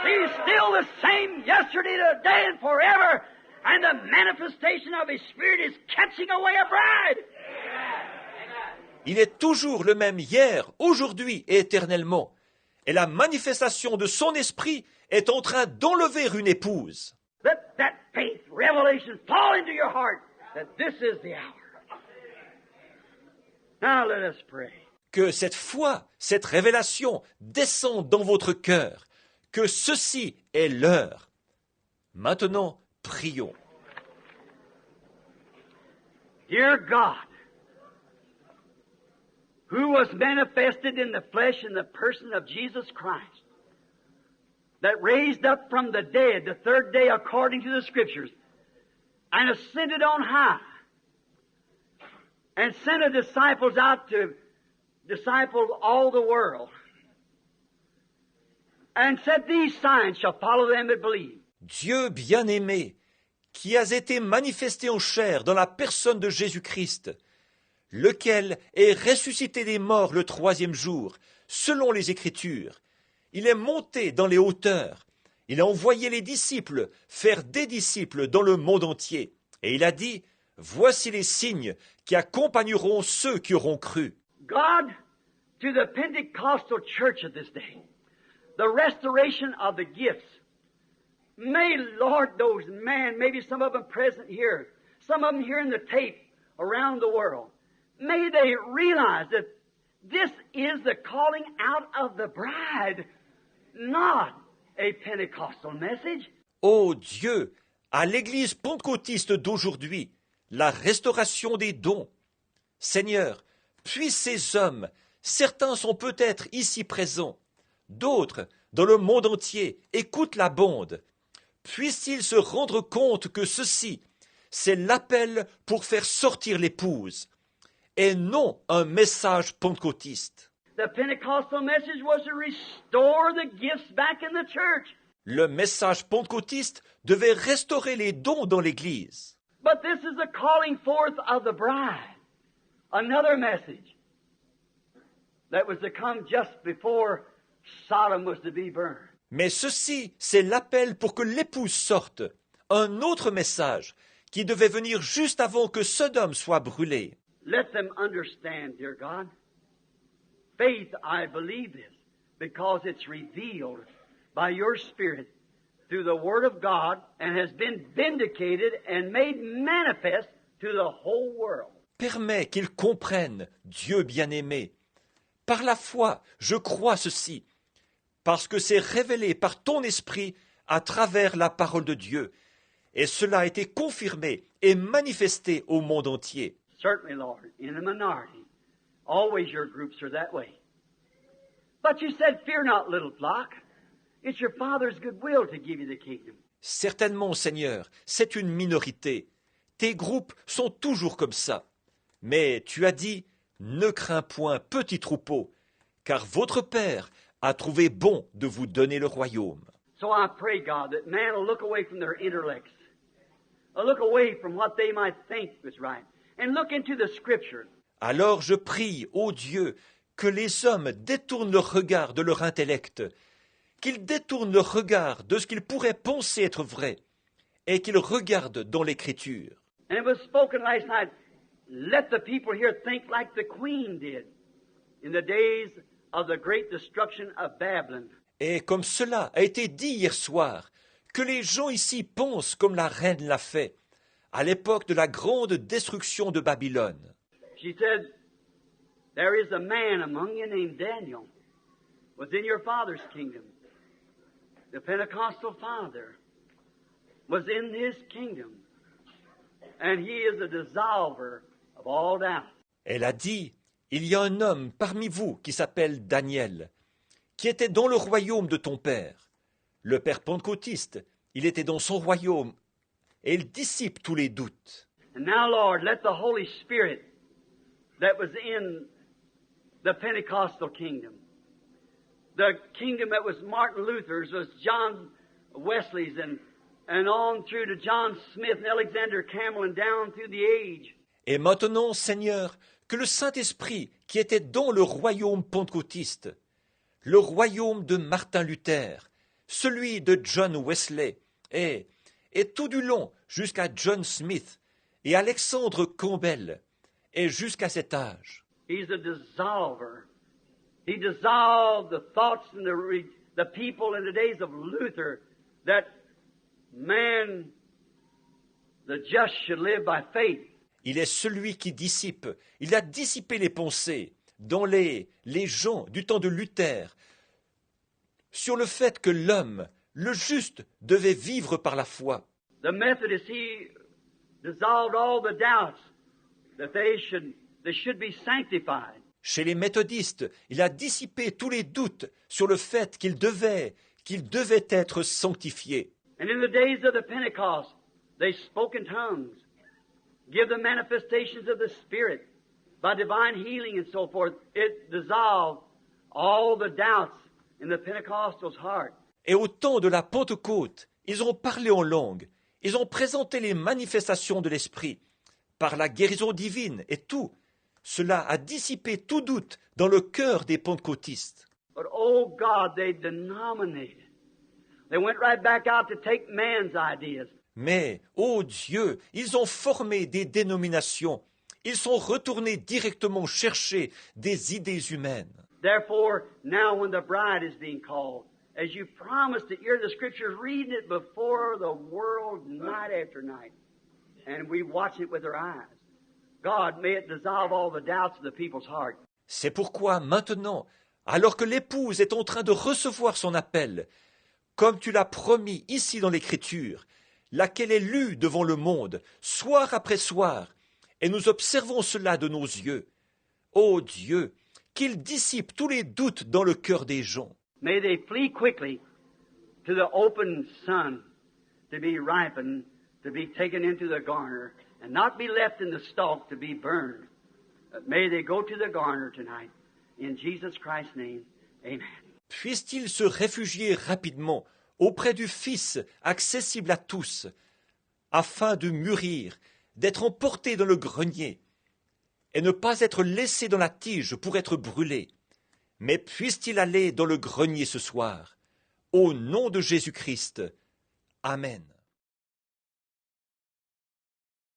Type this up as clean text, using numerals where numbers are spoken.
He's still the same yesterday, today, and forever. And the manifestation of His Spirit is catching away a bride. Il est toujours le même hier, aujourd'hui et éternellement. Et la manifestation de son esprit est en train d'enlever une épouse. Let that faith, revelation fall into your heart that this is the hour. Now let us pray. Que cette foi, cette révélation descende dans votre cœur. Que ceci est l'heure. Maintenant, prions. Dear God, who was manifested in the flesh in the person of Jesus Christ, that raised up from the dead the third day according to the Scriptures, and ascended on high, and sent the disciples out to disciple all the world, and said, these signs shall follow them that believe. Dieu bien-aimé, qui has été manifesté en chair dans la personne de Jésus-Christ, lequel est ressuscité des morts le troisième jour, selon les Écritures. Il est monté dans les hauteurs. Il a envoyé les disciples faire des disciples dans le monde entier. Et il a dit, voici les signes qui accompagneront ceux qui auront cru. God, to the Pentecostal church of this day, the restoration of the gifts. May, Lord, those men, maybe some of them present here, some of them here in the tape around the world, may they realize that this is the calling out of the bride, not a Pentecostal message. Ô Dieu, à l'Église pentecôtiste d'aujourd'hui, la restauration des dons. Seigneur, puisse ces hommes, certains sont peut-être ici présents, d'autres, dans le monde entier, écoutent la bande. Puissent-ils se rendre compte que ceci, c'est l'appel pour faire sortir l'épouse, et non un message pentecôtiste. The Pentecostal message was to restore the gifts back in the church. Le message pentecôtiste devait restaurer les dons dans l'Église. But this is the calling forth of the bride. Another message that was to come just before Sodom was to be burned. Mais ceci, c'est l'appel pour que l'épouse sorte. Un autre message qui devait venir juste avant que Sodome soit brûlée. Let them understand, dear God. Faith, I believe this, because it's revealed by your Spirit through the Word of God and has been vindicated and made manifest to the whole world. Permets qu'ils comprennent, Dieu bien-aimé. Par la foi, je crois ceci, parce que c'est révélé par ton esprit à travers la parole de Dieu, et cela a été confirmé et manifesté au monde entier. Certainly, Lord, in a minority. Always your groups are that way. But you said, fear not, little flock. It's your Father's good will to give you the kingdom. Certainement, Seigneur, c'est une minorité. Tes groupes sont toujours comme ça. Mais tu as dit, ne crains point, petit troupeau, car votre Père a trouvé bon de vous donner le royaume. So I pray, God, that man will look away from their intellects, will look away from what they might think was right, and look into the Scriptures. Alors je prie, ô Dieu, que les hommes détournent leur regard de leur intellect, qu'ils détournent leur regard de ce qu'ils pourraient penser être vrai, et qu'ils regardent dans l'Écriture. And it was spoken last night, let the people here think like the queen did in the days of the great destruction of Babylon. Et comme cela a été dit hier soir, que les gens ici pensent comme la reine l'a fait, à l'époque de la grande destruction de Babylone. She said, there is a man among you named Daniel, was in your father's kingdom. The Pentecostal father was in his kingdom, and he is a dissolver of all doubt. Elle a dit, il y a un homme parmi vous qui s'appelle Daniel, qui était dans le royaume de ton père. Le père pentecôtiste, il était dans son royaume, et il dissipe tous les doutes. And now, Lord, let the Holy Spirit that was in the Pentecostal kingdom, the kingdom that was Martin Luther's, was John Wesley's, and on through to John Smith and Alexander Campbell and down through the age. Et maintenant, Seigneur, que le Saint-Esprit qui était dans le royaume pentecôtiste, le royaume de Martin Luther, celui de John Wesley, et tout du long jusqu'à John Smith et Alexandre Campbell, et jusqu'à cet âge. He's a dissolver. He dissolved the thoughts and the people in the days of Luther that man, the just should live by faith. Il est celui qui dissipe. Il a dissipé les pensées dans les gens du temps de Luther sur le fait que l'homme, le juste, devait vivre par la foi. The Methodist, he dissolved all the doubts that they should be sanctified. Chez les méthodistes, il a dissipé tous les doutes sur le fait qu'ils devaient être sanctifiés. And in the days of the Pentecost, they spoke in tongues, give the manifestations of the Spirit by divine healing and so forth. It dissolved all the doubts in the Pentecostal's heart. Et au temps de la Pentecôte, ils ont parlé en langue, ils ont présenté les manifestations de l'Esprit par la guérison divine et tout. Cela a dissipé tout doute dans le cœur des pentecôtistes. But oh God, they denominated. They went right back out to take man's ideas. Mais, ô Dieu, ils ont formé des dénominations. Ils sont retournés directement chercher des idées humaines. Therefore, now when the bride is being called, as you promised to hear the Scriptures, reading it before the world night after night, and we watch it with our eyes. God, may it dissolve all the doubts of the people's heart. C'est pourquoi maintenant, alors que l'épouse est en train de recevoir son appel, comme tu l'as promis ici dans l'Écriture, laquelle est lue devant le monde, soir après soir, et nous observons cela de nos yeux. Ô Dieu, qu'il dissipe tous les doutes dans le cœur des gens. May they flee quickly to the open sun, to be ripened, to be taken into the garner, and not be left in the stalk to be burned. May they go to the garner tonight. In Jesus Christ's name, amen. Puissent-ils se réfugier rapidement auprès du Fils accessible à tous, afin de mûrir, d'être emportés dans le grenier, et ne pas être laissés dans la tige pour être brûlés. Mais puissent-ils aller dans le grenier ce soir, au nom de Jésus-Christ. Amen.